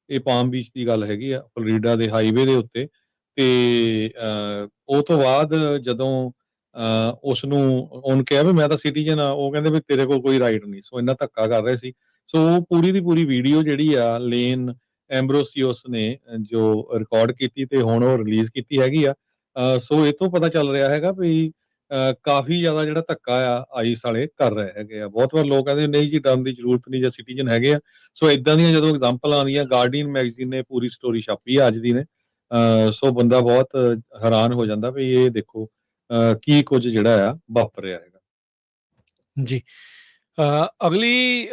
ਇਹ palm beach ਦੀ ਗੱਲ ਹੈਗੀ ਆ, ਫਲੋਰੀਡਾ ਦੇ ਹਾਈਵੇ ਦੇ ਉੱਤੇ। ਤੇ ਉਹ ਤੋਂ ਬਾਅਦ ਜਦੋਂ ਉਸਨੂੰ ਉਹਨੇ ਕਿਹਾ ਵੀ ਮੈਂ ਤਾਂ ਸਿਟੀਜ਼ਨ ਆ, ਉਹ ਕਹਿੰਦੇ ਵੀ ਤੇਰੇ ਕੋਲ ਕੋਈ ਰਾਈਟ ਨਹੀਂ। ਸੋ ਇੰਨਾ ਧੱਕਾ ਕਰ ਰਹੇ ਸੀ। ਸੋ ਉਹ ਪੂਰੀ ਦੀ ਪੂਰੀ ਵੀਡੀਓ ਜਿਹੜੀ ਆ ਲੇਨ ਐਂਬਰੋਸੀਓਸ ਨੇ ਜੋ ਰਿਕਾਰਡ ਕੀਤੀ ਤੇ ਹੁਣ ਉਹ ਰਿਲੀਜ਼ ਕੀਤੀ ਹੈਗੀ ਆ। ਸੋ ਇਹ ਤੋਂ ਪਤਾ ਚੱਲ ਰਿਹਾ ਹੈਗਾ ਵੀ ਕਾਫੀ ਜ਼ਿਆਦਾ ਜਿਹੜਾ ਧੱਕਾ ਆ ਆਈਸ ਵਾਲੇ ਕਰ ਰਹੇ ਹੈਗੇ ਆ। ਬਹੁਤ ਵਾਰ ਲੋਕ ਕਹਿੰਦੇ ਨਹੀਂ ਜੀ ਡਰਨ ਦੀ ਜ਼ਰੂਰਤ ਨਹੀਂ, ਜਾਂ ਸਿਟੀਜ਼ਨ ਹੈਗੇ ਆ। ਸੋ ਇਦਾਂ ਦੀਆਂ ਜਦੋਂ ਐਗਜ਼ਾਮਪਲ ਆਉਂਦੀਆਂ, ਗਾਰਡੀਅਨ ਮੈਗਜ਼ੀਨ ਨੇ ਪੂਰੀ ਸਟੋਰੀ ਛਾਪੀ ਆ ਅੱਜ ਦੀ ਨੇ। ਸੋ ਬੰਦਾ ਬਹੁਤ ਹੈਰਾਨ ਹੋ ਜਾਂਦਾ ਵੀ ਇਹ ਦੇਖੋ ਕੀ ਕੁਝ ਜਿਹੜਾ ਆ ਵਾਪਰ ਰਿਹਾ ਹੈਗਾ ਜੀ। ਅਗਲੀ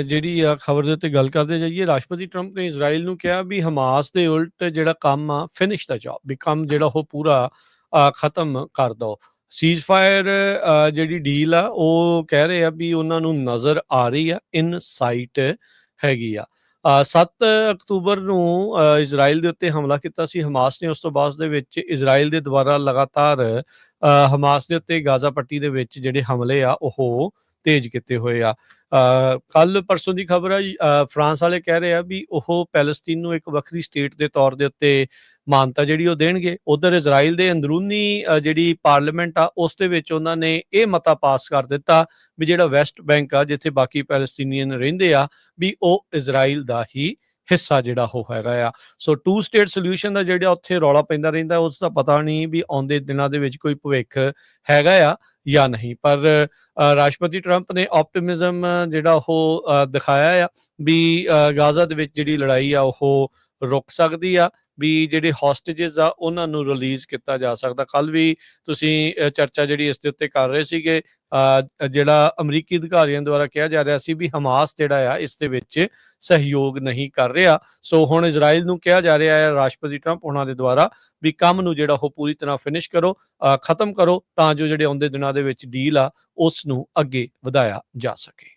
ਜਿਹੜੀ ਆ ਖਬਰ ਦੇ ਉੱਤੇ ਗੱਲ ਕਰਦੇ ਜਾਈਏ, ਰਾਸ਼ਟਰਪਤੀ ਟਰੰਪ ਨੇ ਇਜ਼ਰਾਈਲ ਨੂੰ ਕਿਹਾ ਵੀ ਹਮਾਸ ਦੇ ਉਲਟ ਜਿਹੜਾ ਕੰਮ ਆ, ਫਿਨਿਸ਼ ਦਾ ਜੌਬ, ਵੀ ਕੰਮ ਜਿਹੜਾ ਉਹ ਪੂਰਾ ਖਤਮ ਕਰ ਦੋ। ਸੀਜ਼ ਫਾਇਰ ਜਿਹੜੀ ਡੀਲ ਆ, ਉਹ ਕਹਿ ਰਹੇ ਆ ਵੀ ਉਹਨਾਂ ਨੂੰ ਨਜ਼ਰ ਆ ਰਹੀ ਆ, ਇਨ ਸਾਈਟ ਹੈਗੀ ਆ। 7 ਅਕਤੂਬਰ ਨੂੰ ਇਜ਼ਰਾਈਲ ਦੇ ਉੱਤੇ ਹਮਲਾ ਕੀਤਾ ਸੀ ਹਮਾਸ ਨੇ। ਉਸ ਤੋਂ ਬਾਅਦ ਦੇ ਵਿੱਚ ਇਜ਼ਰਾਈਲ ਦੇ ਦੁਆਰਾ ਲਗਾਤਾਰ ਹਮਾਸ ਦੇ ਉੱਤੇ ਗਾਜ਼ਾ ਪੱਟੀ ਦੇ ਵਿੱਚ ਜਿਹੜੇ ਹਮਲੇ ਆ ਉਹ ਤੇਜ਼ ਕੀਤੇ ਹੋਏ ਆ। ਕੱਲ ਪਰਸੋਂ ਦੀ ਖਬਰ ਆ, ਫਰਾਂਸ ਵਾਲੇ ਕਹਿ ਰਹੇ ਆ ਵੀ ਉਹ ਪੈਲਸਤੀਨ ਨੂੰ ਇੱਕ ਵੱਖਰੀ ਸਟੇਟ ਦੇ ਤੌਰ ਦੇ ਉੱਤੇ ਮਾਨਤਾ ਜਿਹੜੀ ਉਹ ਦੇਣਗੇ। ਉਧਰ ਇਜ਼ਰਾਈਲ ਦੇ ਅੰਦਰੂਨੀ ਜਿਹੜੀ ਪਾਰਲੀਮੈਂਟ ਆ, ਉਸ ਦੇ ਵਿੱਚ ਉਹਨਾਂ ਨੇ ਇਹ ਮਤਾ ਪਾਸ ਕਰ ਦਿੱਤਾ ਵੀ ਜਿਹੜਾ ਵੈਸਟ ਬੈਂਕ ਆ, ਜਿੱਥੇ ਬਾਕੀ ਪੈਲਸਤੀਨੀਅਨ ਰਹਿੰਦੇ ਆ, ਵੀ ਉਹ ਇਜ਼ਰਾਈਲ ਦਾ ਹੀ ਹਿੱਸਾ ਜਿਹੜਾ ਉਹ ਹੈਗਾ ਆ। ਸੋ 2 ਸਟੇਟ ਸੋਲਿਊਸ਼ਨ ਦਾ ਜਿਹੜਾ ਉੱਥੇ ਰੌਲਾ ਪੈਂਦਾ ਰਹਿੰਦਾ, ਉਸ ਦਾ ਪਤਾ ਨਹੀਂ ਵੀ ਆਉਂਦੇ ਦਿਨਾਂ ਦੇ ਵਿੱਚ ਕੋਈ ਭਵਿੱਖ ਹੈਗਾ ਆ ਜਾਂ ਨਹੀਂ। ਪਰ ਰਾਸ਼ਟਰਪਤੀ ਟਰੰਪ ਨੇ ਆਪਟਿਮਿਜ਼ਮ ਜਿਹੜਾ ਉਹ ਦਿਖਾਇਆ ਆ ਵੀ ਗਾਜ਼ਾ ਦੇ ਵਿੱਚ ਜਿਹੜੀ ਲੜਾਈ ਆ ਉਹ ਰੁਕ ਸਕਦੀ ਆ, ਵੀ ਜਿਹੜੇ ਹੌਸਟੇਜਸ ਆ ਉਹਨਾਂ ਨੂੰ ਰਿਲੀਜ਼ ਕੀਤਾ ਜਾ ਸਕਦਾ। ਕੱਲ ਵੀ ਤੁਸੀਂ ਚਰਚਾ ਜਿਹੜੀ ਇਸ ਦੇ ਉੱਤੇ ਕਰ ਰਹੇ ਸੀਗੇ, ਜਿਹੜਾ ਅਮਰੀਕੀ ਅਧਿਕਾਰੀਆਂ ਦੁਆਰਾ ਕਿਹਾ ਜਾ ਰਿਹਾ ਸੀ ਵੀ ਹਮਾਸ ਜਿਹੜਾ ਆ ਇਸ ਦੇ ਵਿੱਚ ਸਹਿਯੋਗ ਨਹੀਂ ਕਰ ਰਿਹਾ। ਸੋ ਹੁਣ ਇਜ਼ਰਾਈਲ ਨੂੰ ਕਿਹਾ ਜਾ ਰਿਹਾ ਹੈ ਰਾਸ਼ਟਰਪਤੀ ਟਰੰਪ ਉਹਨਾਂ ਦੇ ਦੁਆਰਾ ਵੀ ਕੰਮ ਨੂੰ ਜਿਹੜਾ ਉਹ ਪੂਰੀ ਤਰ੍ਹਾਂ ਫਿਨਿਸ਼ ਕਰੋ, ਖਤਮ ਕਰੋ, ਤਾਂ ਜੋ ਜਿਹੜੇ ਆਉਂਦੇ ਦਿਨਾਂ ਦੇ ਵਿੱਚ ਡੀਲ ਆ ਉਸ ਨੂੰ ਅੱਗੇ ਵਧਾਇਆ ਜਾ ਸਕੇ।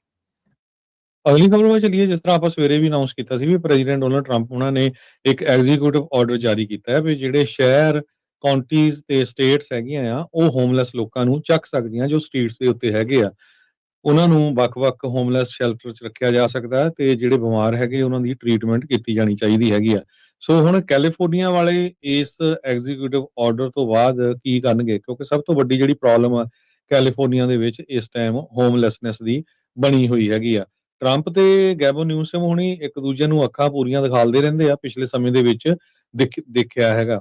ਅਗਲੀ ਖਬਰ ਵੱਲ ਚੱਲੀਏ। ਜਿਸ ਤਰ੍ਹਾਂ ਆਪਾਂ ਸਵੇਰੇ ਵੀ ਅਨਾਉਂਸ ਕੀਤਾ ਸੀ ਵੀ ਪ੍ਰੈਜ਼ੀਡੈਂਟ ਡੋਨਲਡ ਟਰੰਪ ਉਹਨਾਂ ਨੇ ਇੱਕ ਐਗਜ਼ੀਕਿਊਟਿਵ ਆਰਡਰ ਜਾਰੀ ਕੀਤਾ ਹੈ ਵੀ ਜਿਹੜੇ ਸ਼ਹਿਰ, ਕਾਉਂਟੀਜ਼ ਤੇ ਸਟੇਟਸ ਹੈਗੀਆਂ ਆ, ਉਹ ਹੋਮਲੈਸ ਲੋਕਾਂ ਨੂੰ ਚੱਕ ਸਕਦੀਆਂ ਜੋ ਸਟਰੀਟਸ ਦੇ ਉੱਤੇ ਹੈਗੇ ਆ। ਉਹਨਾਂ ਨੂੰ ਵੱਖ-ਵੱਖ ਹੋਮਲੈਸ ਸ਼ੈਲਟਰ 'ਚ ਰੱਖਿਆ ਜਾ ਸਕਦਾ ਹੈ ਤੇ ਜਿਹੜੇ ਬਿਮਾਰ ਹੈਗੇ ਉਹਨਾਂ ਦੀ ਟ੍ਰੀਟਮੈਂਟ ਕੀਤੀ ਜਾਣੀ ਚਾਹੀਦੀ ਹੈਗੀ ਆ। ਸੋ ਹੁਣ ਕੈਲੀਫੋਰਨੀਆ ਵਾਲੇ ਇਸ ਐਗਜ਼ੀਕਿਊਟਿਵ ਆਰਡਰ ਤੋਂ ਬਾਅਦ ਕੀ ਕਰਨਗੇ, ਕਿਉਂਕਿ ਸਭ ਤੋਂ ਵੱਡੀ ਜਿਹੜੀ ਪ੍ਰੋਬਲਮ ਆ ਕੈਲੀਫੋਰਨੀਆ ਦੇ ਵਿੱਚ ਇਸ ਟਾਈਮ ਹੋਮਲੈਸਨੈਸ ਦੀ ਬਣੀ ਹੋਈ ਹੈਗੀ ਆ। ਟਰੰਪ ਤੇ ਗੈਬਨ ਨਿਊਸਮ ਹੁਣੀ ਇੱਕ ਦੂਜੇ ਨੂੰ ਅੱਖਾਂ ਪੂਰੀਆਂ ਦਿਖਾਲਦੇ ਰਹਿੰਦੇ ਆ ਪਿਛਲੇ ਸਮੇਂ ਦੇ ਵਿੱਚ ਦੇਖਿਆ ਹੈਗਾ।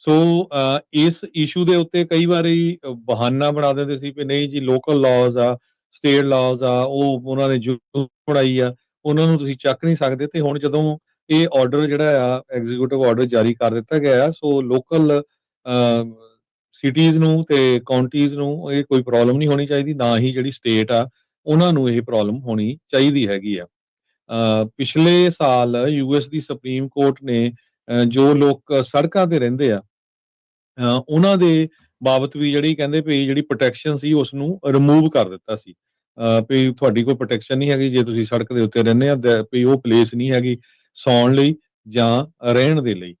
ਸੋ ਇਸ ਇਸ਼ੂ ਦੇ ਉੱਤੇ ਕਈ ਵਾਰੀ ਬਹਾਨਾ ਬਣਾ ਦਿੰਦੇ ਸੀ ਕਿ ਨਹੀਂ ਜੀ ਲੋਕਲ ਲਾਜ਼ ਆ, ਸਟੇਟ ਲਾਜ਼ ਆ, ਉਹ ਉਹਨਾਂ ਨੇ ਜੋ ਬਣਾਈ ਆ ਉਹਨਾਂ ਨੂੰ ਤੁਸੀਂ ਚੱਕ ਨਹੀਂ ਸਕਦੇ। ਤੇ ਹੁਣ ਜਦੋਂ ਇਹ ਆਰਡਰ ਜਿਹੜਾ ਆ ਐਗਜ਼ੀਕਿਊਟਿਵ ਆਰਡਰ ਜਾਰੀ ਕਰ ਦਿੱਤਾ ਗਿਆ, ਸੋ ਲੋਕਲ ਸਿਟੀਜ਼ ਨੂੰ ਤੇ ਕਾਉਂਟੀਜ਼ ਨੂੰ ਇਹ ਕੋਈ ਪ੍ਰੋਬਲਮ ਨਹੀਂ ਹੋਣੀ ਚਾਹੀਦੀ, ਨਾ ਹੀ ਜਿਹੜੀ ਸਟੇਟ ਆ ਉਹਨਾਂ ਨੂੰ ਇਹ ਪ੍ਰੋਬਲਮ ਹੋਣੀ ਚਾਹੀਦੀ ਹੈਗੀ ਆ। ਪਿਛਲੇ ਸਾਲ ਯੂਐਸ ਦੀ ਸੁਪਰੀਮ ਕੋਰਟ ਨੇ ਜੋ ਲੋਕ ਸੜਕਾਂ ਤੇ ਰਹਿੰਦੇ ਆ ਉਹਨਾਂ ਦੇ ਬਾਬਤ ਵੀ ਜਿਹੜੀ ਕਹਿੰਦੇ ਵੀ ਜਿਹੜੀ ਪ੍ਰੋਟੈਕਸ਼ਨ ਸੀ ਉਸ ਨੂੰ ਰਿਮੂਵ ਕਰ ਦਿੱਤਾ ਸੀ। ਵੀ ਤੁਹਾਡੀ ਕੋਈ ਪ੍ਰੋਟੈਕਸ਼ਨ ਨਹੀਂ ਹੈਗੀ ਜੇ ਤੁਸੀਂ ਸੜਕ ਦੇ ਉੱਤੇ ਰਹਿੰਦੇ ਆ, ਵੀ ਉਹ ਪਲੇਸ ਨਹੀਂ ਹੈਗੀ ਸੌਣ ਲਈ ਜਾਂ ਰਹਿਣ ਦੇ ਲਈ।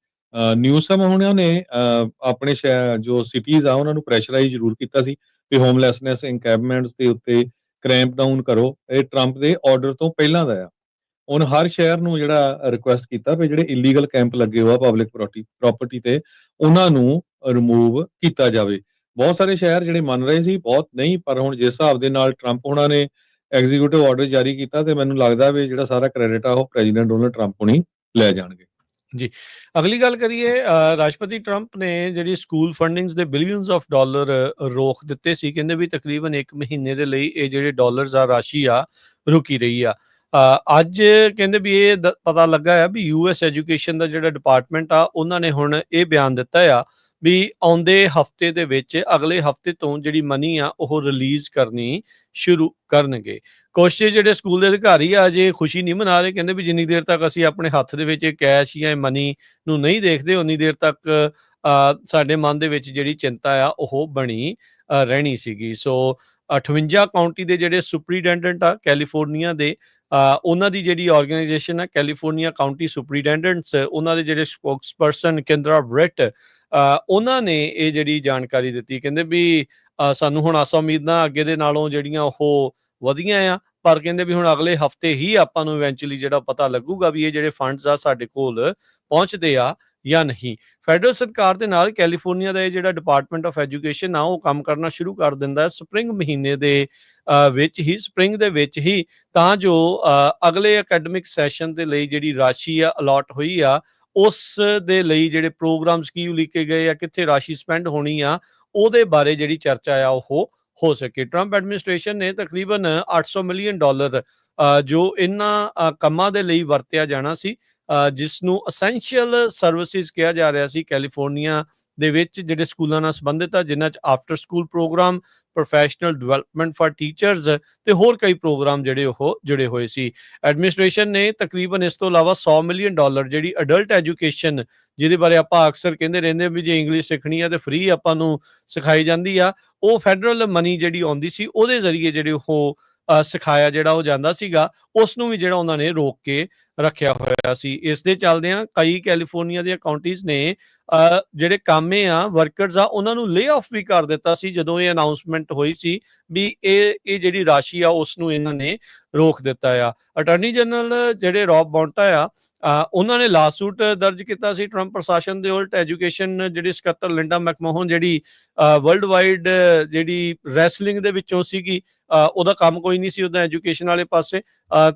ਨਿਊਸਮ ਉਹਨਾਂ ਨੇ ਆਪਣੇ ਸ਼ਹਿਰ ਜੋ ਸਿਟੀਜ਼ ਆ ਉਹਨਾਂ ਨੂੰ ਪ੍ਰੈਸ਼ਰਾਈਜ਼ ਜ਼ਰੂਰ ਕੀਤਾ ਸੀ ਵੀ ਹੋਮਲੈਸਨੈਸ ਇੰਕੈਂਪਮੈਂਟਸ ਦੇ ਉੱਤੇ ਕ੍ਰੈਂਪ ਡਾਊਨ ਕਰੋ। ਇਹ ਟਰੰਪ ਦੇ ਆਰਡਰ ਤੋਂ ਪਹਿਲਾਂ ਦਾ ਆ। ਹੁਣ ਹਰ ਸ਼ਹਿਰ ਨੂੰ ਜਿਹੜਾ ਰਿਕੁਐਸਟ ਕੀਤਾ ਵੀ ਜਿਹੜੇ ਇਲੀਗਲ ਕੈਂਪ ਲੱਗੇ ਹੋਆ ਪਬਲਿਕ ਪ੍ਰਾਪਰਟੀ ਤੇ ਉਹਨਾਂ ਨੂੰ ਰਿਮੂਵ ਕੀਤਾ ਜਾਵੇ। ਬਹੁਤ ਸਾਰੇ ਸ਼ਹਿਰ ਜਿਹੜੇ ਮੰਨ ਰਹੇ ਸੀ, ਬਹੁਤ ਨਹੀਂ, ਪਰ ਹੁਣ ਜਿਸ ਹਿਸਾਬ ਦੇ ਨਾਲ ਟਰੰਪ ਉਹਨਾਂ ਨੇ ਐਗਜ਼ੀਕਿਊਟਿਵ ਆਰਡਰ ਜਾਰੀ ਕੀਤਾ ਤੇ ਮੈਨੂੰ ਲੱਗਦਾ ਵੀ ਜਿਹੜਾ ਸਾਰਾ ਕ੍ਰੈਡਿਟ ਆ ਉਹ ਪ੍ਰੈਜ਼ੀਡੈਂਟ ਡੋਨਲਡ ਟਰੰਪ ਹੁਣੀ ਲੈ ਜਾਣਗੇ। ਜੀ। ਅਗਲੀ ਗੱਲ ਕਰੀਏ, ਰਾਸ਼ਟਰਪਤੀ ਟਰੰਪ ਨੇ ਜਿਹੜੀ ਸਕੂਲ ਫੰਡਿੰਗਸ ਦੇ ਬਿਲੀਅਨਸ ਆਫ ਡਾਲਰ ਰੋਕ ਦਿੱਤੇ ਸੀ। ਕਹਿੰਦੇ ਵੀ ਤਕਰੀਬਨ 1 ਮਹੀਨੇ ਦੇ ਲਈ ਇਹ ਜਿਹੜੇ ਡਾਲਰਸ ਆ, ਰਾਸ਼ੀ ਆ, ਰੁਕੀ ਰਹੀ ਆ। ਅੱਜ ਕਹਿੰਦੇ ਵੀ ਇਹ ਪਤਾ ਲੱਗਾ ਆ ਵੀ ਯੂਐਸ ਐਜੂਕੇਸ਼ਨ ਦਾ ਜਿਹੜਾ ਡਿਪਾਰਟਮੈਂਟ ਆ ਉਹਨਾਂ ਨੇ ਹੁਣ ਇਹ ਬਿਆਨ ਦਿੱਤਾ ਆ ਵੀ ਆਉਂਦੇ ਹਫਤੇ ਦੇ ਵਿੱਚ, ਅਗਲੇ ਹਫਤੇ ਤੋਂ ਜਿਹੜੀ ਮਨੀ ਆ ਉਹ ਰਿਲੀਜ਼ ਕਰਨੀ ਸ਼ੁਰੂ ਕਰਨਗੇ। ਕੁਛ ਜਿਹੜੇ ਸਕੂਲ ਦੇ ਅਧਿਕਾਰੀ ਆ ਅਜੇ ਖੁਸ਼ੀ ਨਹੀਂ ਮਨਾ ਰਹੇ। ਕਹਿੰਦੇ ਵੀ ਜਿੰਨੀ ਦੇਰ ਤੱਕ ਅਸੀਂ ਆਪਣੇ ਹੱਥ ਦੇ ਵਿੱਚ ਕੈਸ਼ ਜਾਂ ਮਨੀ ਨੂੰ ਨਹੀਂ ਦੇਖਦੇ, ਉਨੀ ਦੇਰ ਤੱਕ ਸਾਡੇ ਮਨ ਦੇ ਵਿੱਚ ਜਿਹੜੀ ਚਿੰਤਾ ਆ ਉਹ ਬਣੀ ਰਹਿਣੀ ਸੀਗੀ। ਸੋ 58 ਕਾਉਂਟੀ ਦੇ ਜਿਹੜੇ ਸੁਪਰੀਡੈਂਡੈਂਟ ਆ ਕੈਲੀਫੋਰਨੀਆ ਦੇ, ਉਹਨਾਂ ਦੀ ਜਿਹੜੀ ਆਰਗੇਨਾਈਜੇਸ਼ਨ ਆ ਕੈਲੀਫੋਰਨੀਆ ਕਾਉਂਟੀ ਸੁਪਰੀਡੈਂਡੈਂਟਸ, ਉਹਨਾਂ ਦੇ ਜਿਹੜੇ ਸਪੋਕਸਪਰਸਨ ਕੇਂਦਰਾ ਬ੍ਰਿਟ, ਉਹਨਾਂ ਨੇ ਇਹ ਜਿਹੜੀ ਜਾਣਕਾਰੀ ਦਿੱਤੀ। ਕਹਿੰਦੇ ਵੀ ਸਾਨੂੰ ਹੁਣ ਆਸਾਂ ਉਮੀਦਾਂ ਅੱਗੇ ਦੇ ਨਾਲੋਂ ਜਿਹੜੀਆਂ ਉਹ ਵਧੀਆਂ ਆ, ਪਰ ਕਹਿੰਦੇ ਵੀ ਹੁਣ ਅਗਲੇ ਹਫ਼ਤੇ ਹੀ ਆਪਾਂ ਨੂੰ ਇਵੈਂਚੁਅਲੀ ਜਿਹੜਾ ਪਤਾ ਲੱਗੂਗਾ ਵੀ ਇਹ ਜਿਹੜੇ ਫੰਡਸ ਆ ਸਾਡੇ ਕੋਲ ਪਹੁੰਚਦੇ ਆ ਜਾਂ ਨਹੀਂ। ਫੈਡਰਲ ਸਰਕਾਰ ਦੇ ਨਾਲ ਕੈਲੀਫੋਰਨੀਆ ਦਾ ਇਹ ਜਿਹੜਾ ਡਿਪਾਰਟਮੈਂਟ ਆਫ ਐਜੂਕੇਸ਼ਨ ਆ ਉਹ ਕੰਮ ਕਰਨਾ ਸ਼ੁਰੂ ਕਰ ਦਿੰਦਾ ਹੈ ਸਪਰਿੰਗ ਮਹੀਨੇ ਦੇ ਸਪਰਿੰਗ ਦੇ ਵਿੱਚ ਹੀ, ਤਾਂ ਜੋ ਅਗਲੇ ਅਕੈਡਮਿਕ ਸੈਸ਼ਨ ਦੇ ਲਈ ਜਿਹੜੀ ਰਾਸ਼ੀ ਆ ਅਲਾਟ ਹੋਈ ਆ ਉਸ ਦੇ ਲਈ ਜਿਹੜੇ ਪ੍ਰੋਗਰਾਮਸ ਕੀ ਉਲੀਕੇ ਗਏ ਆ, ਕਿੱਥੇ ਰਾਸ਼ੀ ਸਪੈਂਡ ਹੋਣੀ ਆ, ਉਹਦੇ ਬਾਰੇ ਜਿਹੜੀ ਚਰਚਾ ਆ ਉਹ ਹੋ ਸਕੇ। ਟਰੰਪ ਐਡਮਿਨਿਸਟ੍ਰੇਸ਼ਨ ਨੇ ਤਕਰੀਬਨ $800 ਮਿਲੀਅਨ ਜੋ ਇਹਨਾਂ ਕੰਮਾਂ ਦੇ ਲਈ ਵਰਤਿਆ ਜਾਣਾ ਸੀ, ਜਿਸ ਨੂੰ ਅਸੈਂਸ਼ੀਅਲ ਸਰਵਿਸਿਜ਼ ਕਿਹਾ ਜਾ ਰਿਹਾ ਸੀ ਕੈਲੀਫੋਰਨੀਆ ਦੇ ਵਿੱਚ, ਜਿਹੜੇ ਸਕੂਲਾਂ ਨਾਲ ਸੰਬੰਧਿਤ ਆ, ਜਿਨ੍ਹਾਂ 'ਚ after school programme, professional development for teachers ਤੇ ਹੋਰ ਕਈ ਪ੍ਰੋਗਰਾਮ ਜਿਹੜੇ ਉਹ ਜੁੜੇ ਹੋਏ ਸੀ। ਐਡਮਿਨਿਸਟ੍ਰੇਸ਼ਨ ਨੇ ਤਕਰੀਬਨ ਇਸ ਤੋਂ ਇਲਾਵਾ $100 ਮਿਲੀਅਨ ਜਿਹੜੀ ਅਡਲਟ ਐਜੂਕੇਸ਼ਨ, ਜਿਹਦੇ ਬਾਰੇ ਆਪਾਂ ਅਕਸਰ ਕਹਿੰਦੇ ਰਹਿੰਦੇ ਵੀ ਜੇ ਇੰਗਲਿਸ਼ ਸਿੱਖਣੀ ਆ ਤੇ ਫ੍ਰੀ ਆਪਾਂ ਨੂੰ ਸਿਖਾਈ ਜਾਂਦੀ ਆ, ਉਹ ਫੈਡਰਲ ਮਨੀ ਜਿਹੜੀ ਆਉਂਦੀ ਸੀ ਉਹਦੇ ਜ਼ਰੀਏ ਜਿਹੜੇ ਉਹ ਸਿਖਾਇਆ ਜਿਹੜਾ ਉਹ ਜਾਂਦਾ ਸੀਗਾ, ਉਸ ਨੂੰ ਵੀ ਜਿਹੜਾ ਉਹਨਾਂ ਨੇ ਰੋਕ ਕੇ ਰੱਖਿਆ ਹੋਇਆ ਸੀ। ਇਸ ਦੇ ਚੱਲਦਿਆਂ ਕਈ ਕੈਲੀਫੋਰਨੀਆ ਦੀਆਂ ਕਾਉਂਟੀਜ਼ ਨੇ ਜਿਹੜੇ ਕਾਮੇ ਆ, ਵਰਕਰਸ ਆ, ਉਹਨਾਂ ਨੂੰ ਲੇ ਆਫ ਵੀ ਕਰ ਦਿੱਤਾ ਸੀ ਜਦੋਂ ਇਹ ਅਨਾਉਂਸਮੈਂਟ ਹੋਈ ਸੀ ਵੀ ਇਹ ਜਿਹੜੀ ਰਾਸ਼ੀ ਆ ਉਸ ਨੂੰ ਇਹਨਾਂ ਨੇ ਰੋਕ ਦਿੱਤਾ ਆ। ਅਟਾਰਨੀ ਜਨਰਲ ਜਿਹੜੇ ਰੌਬ ਬੌਂਟਾ ਆ, ਉਹਨਾਂ ਨੇ ਲਾਸੂਟ ਦਰਜ ਕੀਤਾ ਸੀ ਟਰੰਪ ਪ੍ਰਸ਼ਾਸਨ ਦੇ ਉਲਟ। ਐਜੂਕੇਸ਼ਨ ਜਿਹੜੀ ਸਕੱਤਰ ਲਿੰਡਾ ਮੈਕਮੋਹਨ, ਜਿਹੜੀ ਵਰਲਡ ਵਾਈਡ ਜਿਹੜੀ ਰੈਸਲਿੰਗ ਦੇ ਵਿੱਚੋਂ ਸੀਗੀ, ਉਹਦਾ ਕੰਮ ਕੋਈ ਨਹੀਂ ਸੀ ਉਹਦਾ ਐਜੂਕੇਸ਼ਨ ਵਾਲੇ ਪਾਸੇ,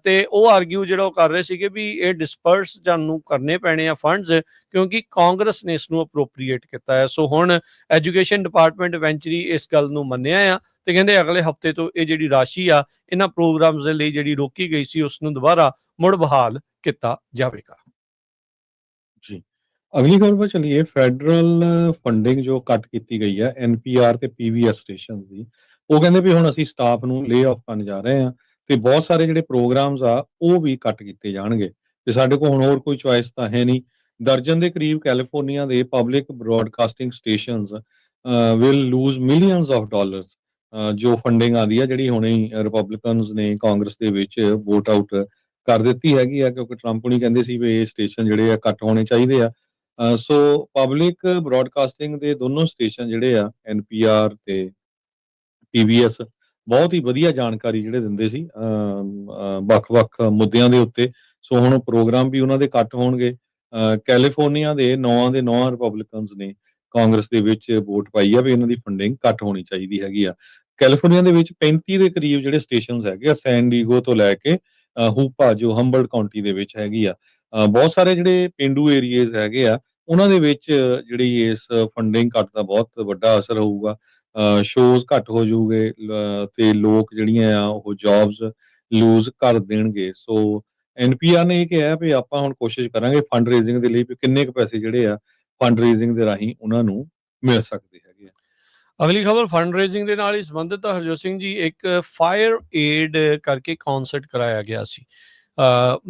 ਤੇ ਉਹ ਆਰਗਿਊ ਜਿਹੜਾ ਉਹ ਕਰ ਰਹੇ ਸੀਗੇ ਵੀ ਇਹ ਡਿਸਪਰਸ ਜਾਨੂੰ ਕਰਨੇ ਪੈਣੇ ਆ ਫੰਡਸ, ਕਿਉਂਕਿ ਕਾਂਗਰਸ ਨੇ ਇਸ ਨੂੰ ਅਪਰੋਪਰੀਏਟ ਕੀਤਾ ਹੈ। ਸੋ ਹੁਣ ਐਜੂਕੇਸ਼ਨ ਡਿਪਾਰਟਮੈਂਟ ਇਵੈਂਚੁਅਲੀ ਇਸ ਗੱਲ ਨੂੰ ਮੰਨਿਆ ਆ ਤੇ ਕਹਿੰਦੇ ਅਗਲੇ ਹਫ਼ਤੇ ਤੋਂ ਇਹ ਜਿਹੜੀ ਰਾਸ਼ੀ ਆ ਇਹਨਾਂ ਪ੍ਰੋਗਰਾਮਸ ਦੇ ਲਈ ਜਿਹੜੀ ਰੋਕੀ ਗਈ ਸੀ ਉਸ ਨੂੰ ਦੁਬਾਰਾ ਮੁੜ ਬਹਾਲ ਕੀਤਾ ਜਾਵੇਗਾ। ਜੀ। ਅਗਲੀ ਖਬਰ ਪਰ ਚਲੀਏ। ਫੈਡਰਲ ਫੰਡਿੰਗ ਜੋ ਕੱਟ ਕੀਤੀ ਗਈ ਹੈ ਐਨਪੀਆਰ ਤੇ ਪੀਵੀਐਸ ਸਟੇਸ਼ਨ ਦੀ, ਉਹ ਕਹਿੰਦੇ ਵੀ ਹੁਣ ਅਸੀਂ ਸਟਾਫ ਨੂੰ ਲੇ ਆਫ ਕਰਨ ਜਾ ਰਹੇ ਹਾਂ ਤੇ ਬਹੁਤ ਸਾਰੇ ਜਿਹੜੇ ਪ੍ਰੋਗਰਾਮਸ ਆ ਉਹ ਵੀ ਕੱਟ ਕੀਤੇ ਜਾਣਗੇ ਤੇ ਸਾਡੇ ਕੋਲ ਹੁਣ ਹੋਰ ਕੋਈ ਚੁਆਇਸ ਤਾਂ ਹੈ ਨਹੀਂ। ਦਰਜਨ ਦੇ ਕਰੀਬ ਕੈਲੀਫੋਰਨੀਆ ਦੇ public broadcasting stations will lose millions of dollars, ਜੋ ਫੰਡਿੰਗ ਆਉਂਦੀ ਆ ਜਿਹੜੀ ਹੁਣੇ ਰਿਪਬਲਿਕਨਸ ਨੇ ਕਾਂਗਰਸ ਦੇ ਵਿੱਚ ਵੋਟ ਆਊਟ ਕਰ ਦਿੱਤੀ ਹੈਗੀ ਆ, ਕਿਉਂਕਿ ਟਰੰਪ ਨਹੀਂ ਕਹਿੰਦੇ ਸੀ ਵੀ ਇਹ ਸਟੇਸ਼ਨ ਜਿਹੜੇ ਆ ਕੱਟ ਹੋਣੇ ਚਾਹੀਦੇ ਆ। ਸੋ ਪਬਲਿਕ ਬ੍ਰੌਡਕਾਸਟਿੰਗ ਦੇ ਦੋਨੋਂ ਸਟੇਸ਼ਨ ਜਿਹੜੇ ਆ ਐਨਪੀਆਰ ਤੇ ਪੀਬੀਐਸ ਬਹੁਤ ਹੀ ਵਧੀਆ ਜਾਣਕਾਰੀ ਜਿਹੜੇ ਦਿੰਦੇ ਸੀ ਵੱਖ-ਵੱਖ ਮੁੱਦਿਆਂ ਦੇ ਉੱਤੇ। ਸੋ ਹੁਣ ਪ੍ਰੋਗਰਾਮ ਵੀ ਉਹਨਾਂ ਦੇ ਕੱਟ ਹੋਣਗੇ। ਕੈਲੀਫੋਰਨੀਆ ਦੇ 9 ਦੇ 9 ਰਿਪਬਲਿਕਨਸ ਨੇ ਕਾਂਗਰਸ ਦੇ ਵਿੱਚ ਵੋਟ ਪਾਈ ਆ ਵੀ ਇਹਨਾਂ ਦੀ ਫੰਡਿੰਗ ਘੱਟ ਹੋਣੀ ਚਾਹੀਦੀ ਹੈਗੀ ਆ। ਕੈਲੀਫੋਰਨੀਆ ਦੇ ਵਿੱਚ 35 ਦੇ ਕਰੀਬ ਜਿਹੜੇ ਸਟੇਸ਼ਨਸ ਹੈਗੇ ਆ, ਸੈਨ ਡੀਗੋ ਤੋਂ ਲੈ ਕੇ ਹੂਪਾ ਜੋ ਹੰਬਲਟ ਕਾਉਂਟੀ ਦੇ ਵਿੱਚ ਹੈਗੀ ਆ। ਬਹੁਤ ਸਾਰੇ ਜਿਹੜੇ ਪੇਂਡੂ ਏਰੀਏਜ਼ ਹੈਗੇ ਆ ਉਹਨਾਂ ਦੇ ਵਿੱਚ ਜਿਹੜੀ ਇਸ ਫੰਡਿੰਗ ਘੱਟ ਦਾ ਬਹੁਤ ਵੱਡਾ ਅਸਰ ਹੋਊਗਾ। ਸ਼ੋਜ਼ ਘੱਟ ਹੋ ਜਾਊਗੇ ਤੇ ਲੋਕ ਜਿਹੜੀਆਂ ਆ ਉਹ ਜੌਬਸ ਲੂਜ਼ ਕਰ ਦੇਣਗੇ। ਸੋ ਐਨਪੀਆਰ ਨੇ ਇਹ ਕਿਹਾ ਵੀ ਆਪਾਂ ਹੁਣ ਕੋਸ਼ਿਸ਼ ਕਰਾਂਗੇ ਫੰਡ ਰੇਜ਼ਿੰਗ ਦੇ ਲਈ ਵੀ ਕਿੰਨੇ ਕੁ ਪੈਸੇ ਜਿਹੜੇ ਆ ਫੰਡ ਰੇਜ਼ਿੰਗ ਦੇ ਰਾਹੀਂ ਉਹਨਾਂ ਨੂੰ ਮਿਲ ਸਕਦੇ ਹੈਗੇ ਆ। ਅਗਲੀ ਖਬਰ ਫੰਡ ਰੇਜ਼ਿੰਗ ਦੇ ਨਾਲ ਹੀ ਸੰਬੰਧਿਤ ਹੈ ਹਰਜੋਤ ਸਿੰਘ ਜੀ। ਇੱਕ ਫਾਇਰ ਏਡ ਕਰਕੇ ਕਨਸਰਟ ਕਰਾਇਆ ਗਿਆ ਸੀ।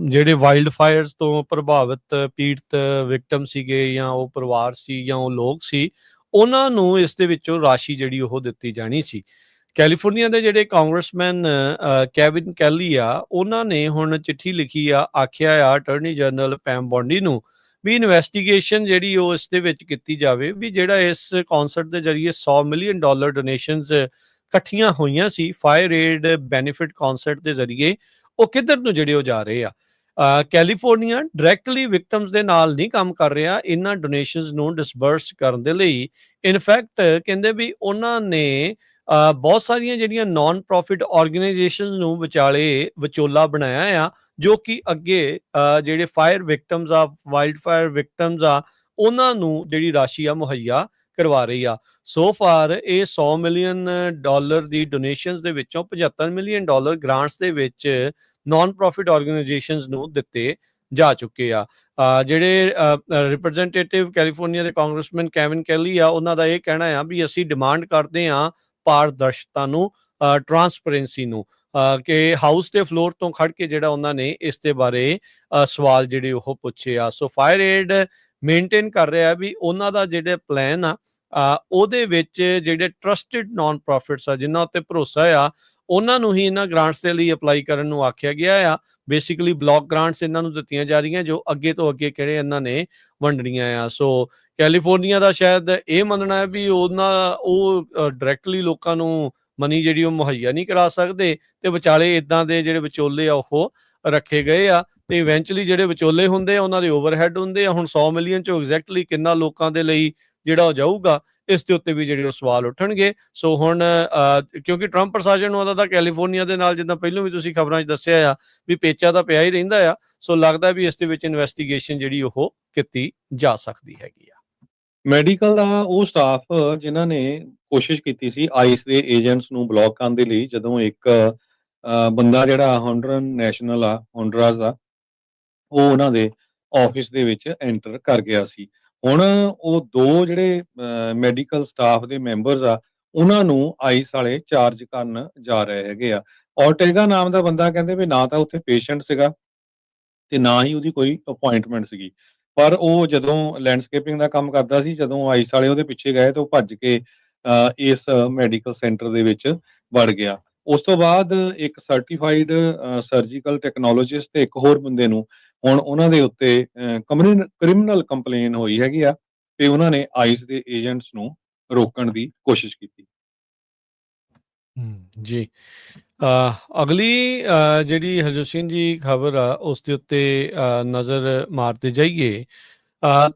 ਜਿਹੜੇ ਵਾਈਲਡ ਫਾਇਰਸ ਤੋਂ ਪ੍ਰਭਾਵਿਤ ਪੀੜਤ ਵਿਕਟਮ ਸੀਗੇ ਜਾਂ ਉਹ ਪਰਿਵਾਰ ਸੀ ਜਾਂ ਉਹ ਲੋਕ ਸੀ, ਉਹਨਾਂ ਨੂੰ ਇਸ ਦੇ ਵਿੱਚੋਂ ਰਾਸ਼ੀ ਜਿਹੜੀ ਉਹ ਦਿੱਤੀ ਜਾਣੀ ਸੀ। ਕੈਲੀਫੋਰਨੀਆ ਦੇ ਜਿਹੜੇ ਕਾਂਗਰਸਮੈਨ ਕੈਵਿਨ ਕੈਲੀ ਆ, ਉਹਨਾਂ ਨੇ ਹੁਣ ਚਿੱਠੀ ਲਿਖੀ ਆ, ਆਖਿਆ ਆ ਅਟਾਰਨੀ ਜਨਰਲ ਪੈਮ ਬੌਂਡੀ ਨੂੰ ਵੀ ਇਨਵੈਸਟੀਗੇਸ਼ਨ ਜਿਹੜੀ ਉਹ ਇਸ ਦੇ ਵਿੱਚ ਕੀਤੀ ਜਾਵੇ ਵੀ ਜਿਹੜਾ ਇਸ ਕਨਸਰਟ ਦੇ ਜ਼ਰੀਏ $100 ਮਿਲੀਅਨ ਡੋਨੇਸ਼ਨਸ ਇਕੱਠੀਆਂ ਹੋਈਆਂ ਸੀ ਫਾਇਰ ਏਡ ਬੈਨੀਫਿਟ ਕਨਸਰਟ ਦੇ ਜ਼ਰੀਏ, ਉਹ ਕਿੱਧਰ ਨੂੰ ਜਿਹੜੇ ਉਹ ਜਾ ਰਹੇ ਆ। ਕੈਲੀਫੋਰਨੀਆ ਡਾਇਰੈਕਟਲੀ ਵਿਕਟਮਸ ਦੇ ਨਾਲ ਨਹੀਂ ਕੰਮ ਕਰ ਰਿਹਾ ਇਹਨਾਂ ਡੋਨੇਸ਼ਨਸ ਨੂੰ ਡਿਸਬਰਸ ਕਰਨ ਦੇ ਲਈ। ਇਨਫੈਕਟ ਕਹਿੰਦੇ ਵੀ ਉਹਨਾਂ ਨੇ ਬਹੁਤ ਸਾਰੀਆਂ ਜਿਹੜੀਆਂ ਨਾਨ ਪ੍ਰੋਫਿਟ ਆਰਗੇਨਾਈਜੇਸ਼ਨਸ ਨੂੰ ਵਿਚੋਲਾ ਬਣਾਇਆ ਆ, ਜੋ ਕਿ ਅੱਗੇ ਜਿਹੜੇ ਫਾਇਰ ਵਿਕਟਮਸ ਆ, ਵਾਈਲਡ ਫਾਇਰ ਵਿਕਟਮਸ ਆ, ਉਹਨਾਂ ਨੂੰ ਜਿਹੜੀ ਰਾਸ਼ੀ ਆ ਮੁਹੱਈਆ ਕਰਵਾ ਰਹੀ ਆ। ਸੋ ਫਾਰ ਇਹ $100 ਮਿਲੀਅਨ ਦੀ ਡੋਨੇਸ਼ਨਸ ਦੇ ਵਿੱਚੋਂ $75 ਮਿਲੀਅਨ ਗ੍ਰਾਂਟਸ ਦੇ ਵਿੱਚ ਨਾਨ ਪ੍ਰੋਫਿਟ ਆਰਗੇਨਾਈਜੇਸ਼ਨਸ ਨੂੰ ਦਿੱਤੇ ਜਾ ਚੁੱਕੇ ਆ। ਜਿਹੜੇ ਰਿਪਰੈਜ਼ੈਂਟੇਟਿਵ ਕੈਲੀਫੋਰਨੀਆ ਦੇ ਕਾਂਗਰਸਮੈਨ ਕੈਵਿਨ ਕੈਲੀ ਆ, ਉਹਨਾਂ ਦਾ ਇਹ ਕਹਿਣਾ ਆ ਵੀ ਅਸੀਂ ਡਿਮਾਂਡ ਕਰਦੇ ਆ ਪਾਰਦਰਸ਼ਤਾ ਨੂੰ, ਟਰਾਂਸਪੇਰੈਂਸੀ ਨੂੰ, ਕਿ ਹਾਊਸ ਦੇ ਫਲੋਰ ਤੋਂ ਖੜ ਕੇ ਜਿਹੜਾ ਉਹਨਾਂ ਨੇ ਇਸ ਦੇ ਬਾਰੇ ਸਵਾਲ ਜਿਹੜੇ ਉਹ ਪੁੱਛੇ ਆ। ਸੋ ਫਾਇਰ ਏਡ ਮੇਨਟੇਨ ਕਰ ਰਿਹਾ ਵੀ ਉਹਨਾਂ ਦਾ ਜਿਹੜੇ ਪਲਾਨ ਆ ਉਹਦੇ ਵਿੱਚ ਜਿਹੜੇ ਟਰਸਟਿਡ ਨਾਨ ਪ੍ਰੋਫਿਟਸ ਆ, ਜਿਨ੍ਹਾਂ ਉੱਤੇ ਭਰੋਸਾ ਆ, ਉਹਨਾਂ ਨੂੰ ਹੀ ਇਹਨਾਂ ਗ੍ਰਾਂਟਸ ਦੇ ਲਈ ਅਪਲਾਈ ਕਰਨ ਨੂੰ ਆਖਿਆ ਗਿਆ ਆ। ਬੇਸਿਕਲੀ ਬਲੌਕ ਗ੍ਰਾਂਟਸ ਇਹਨਾਂ ਨੂੰ ਦਿੱਤੀਆਂ ਜਾ ਰਹੀਆਂ ਜੋ ਅੱਗੇ ਤੋਂ ਅੱਗੇ ਕਿਹੜੇ ਇਹਨਾਂ ਨੇ ਵੰਡਣੀਆਂ ਆ। ਸੋ ਕੈਲੀਫੋਰਨੀਆ ਦਾ ਸ਼ਾਇਦ ਇਹ ਮੰਨਣਾ ਹੈ ਵੀ ਉਹ ਡਾਇਰੈਕਟਲੀ ਲੋਕਾਂ ਨੂੰ ਮਨੀ ਜਿਹੜੀ ਉਹ ਮੁਹੱਈਆ ਨਹੀਂ ਕਰਾ ਸਕਦੇ, ਤੇ ਵਿਚਾਲੇ ਇਦਾਂ ਦੇ ਜਿਹੜੇ ਵਿਚੋਲੇ ਆ ਉਹ ਰੱਖੇ ਗਏ ਆ, ਤੇ ਇਵੈਂਚੁਅਲੀ ਜਿਹੜੇ ਵਿਚੋਲੇ ਹੁੰਦੇ ਆ ਉਹਨਾਂ ਦੇ ਓਵਰਹੈਡ ਹੁੰਦੇ ਆ। ਹੁਣ 100 ਮਿਲੀਅਨ ਚੋਂ ਐਗਜ਼ੈਕਟਲੀ ਕਿੰਨਾ ਲੋਕਾਂ ਦੇ ਲਈ ਜਿਹੜਾ ਉਹ ਜਾਊਗਾ, ਇਸ ਦੇ ਉੱਤੇ ਵੀ ਜਿਹੜੇ ਉਹ ਸਵਾਲ ਉੱਠਣਗੇ। ਸੋ ਹੁਣ ਕਿਉਂਕਿ ਟਰੰਪ ਪ੍ਰਸ਼ਾਸਨ ਨੂੰ ਉਹਦਾ ਤਾਂ ਕੈਲੀਫੋਰਨੀਆ ਦੇ ਨਾਲ, ਜਿੱਦਾਂ ਪਹਿਲਾਂ ਵੀ ਤੁਸੀਂ ਖਬਰਾਂ 'ਚ ਦੱਸਿਆ ਆ, ਵੀ ਪੇਚਾ ਤਾਂ ਪਿਆ ਹੀ ਰਹਿੰਦਾ ਆ। ਸੋ ਲੱਗਦਾ ਵੀ ਇਸ ਦੇ ਵਿੱਚ ਇਨਵੈਸਟੀਗੇਸ਼ਨ ਜਿਹੜੀ ਉਹ ਕੀਤੀ ਜਾ ਸਕਦੀ ਹੈਗੀ ਆ। ਮੈਡੀਕਲ ਦਾ ਉਹ ਸਟਾਫ ਜਿਨ੍ਹਾਂ ਨੇ ਕੋਸ਼ਿਸ਼ ਕੀਤੀ ਸੀ ਆਈਸ ਦੇ ਏਜੰਟਸ ਨੂੰ ਬਲੌਕ ਕਰਨ ਦੇ ਲਈ, ਜਦੋਂ ਇੱਕ ਬੰਦਾ ਜਿਹੜਾ ਹੋਂਡਰਨ ਨੈਸ਼ਨਲ ਆ, ਹੋਂਡਰਾਸ ਦਾ, ਉਹ ਉਹਨਾਂ ਦੇ ਆਫਿਸ ਦੇ ਵਿੱਚ ਐਂਟਰ ਕਰ ਗਿਆ ਸੀ। ਹੁਣ ਉਹ 2 ਜਿਹੜੇ ਮੈਡੀਕਲ ਸਟਾਫ ਦੇ ਮੈਂਬਰਸ ਆ, ਉਹਨਾਂ ਨੂੰ ਆਈਸ ਵਾਲੇ ਚਾਰਜ ਕਰਨ ਜਾ ਰਹੇ ਹੈਗੇ ਆ। ਔਰਟੇਗਾ ਨਾਮ ਦਾ ਬੰਦਾ, ਕਹਿੰਦੇ ਵੀ ਨਾ ਤਾਂ ਉੱਥੇ ਪੇਸ਼ੈਂਟ ਸੀਗਾ ਤੇ ਨਾ ਹੀ ਉਹਦੀ ਕੋਈ ਅਪਾਇੰਟਮੈਂਟ ਸੀਗੀ। ਪਰ ਉਹ ਜਦੋਂ ਲੈਂਡਸਕੇਪਿੰਗ ਦਾ ਕੰਮ ਕਰਦਾ ਸੀ, ਜਦੋਂ ਆਈਸ ਵਾਲੇ ਉਹਦੇ ਪਿੱਛੇ ਗਏ ਤਾਂ ਉਹ ਭੱਜ ਕੇ ਇਸ ਮੈਡੀਕਲ ਸੈਂਟਰ ਦੇ ਵਿੱਚ ਵੜ ਗਿਆ। ਉਸ ਤੋਂ ਬਾਅਦ ਇੱਕ ਸਰਟੀਫਾਈਡ ਸਰਜੀਕਲ ਟੈਕਨੋਲੋਜਿਸਟ ਤੇ ਇੱਕ ਹੋਰ ਬੰਦੇ ਨੂੰ ਹੁਣ ਉਹਨਾਂ ਦੇ ਉੱਤੇ ਕ੍ਰਿਮੀਨਲ ਕੰਪਲੇਨ ਹੋਈ ਹੈਗੀ ਆ, ਤੇ ਉਹਨਾਂ ਨੇ ਆਈਸ ਦੇ ਏਜੰਟਸ ਨੂੰ ਰੋਕਣ ਦੀ ਕੋਸ਼ਿਸ਼ ਕੀਤੀ। ਜੀ। ਅਗਲੀ ਜਿਹੜੀ ਹਰਜੋਤ ਸਿੰਘ ਜੀ ਖਬਰ ਆ, ਉਸ ਦੇ ਉੱਤੇ ਨਜ਼ਰ ਮਾਰਦੇ ਜਾਈਏ।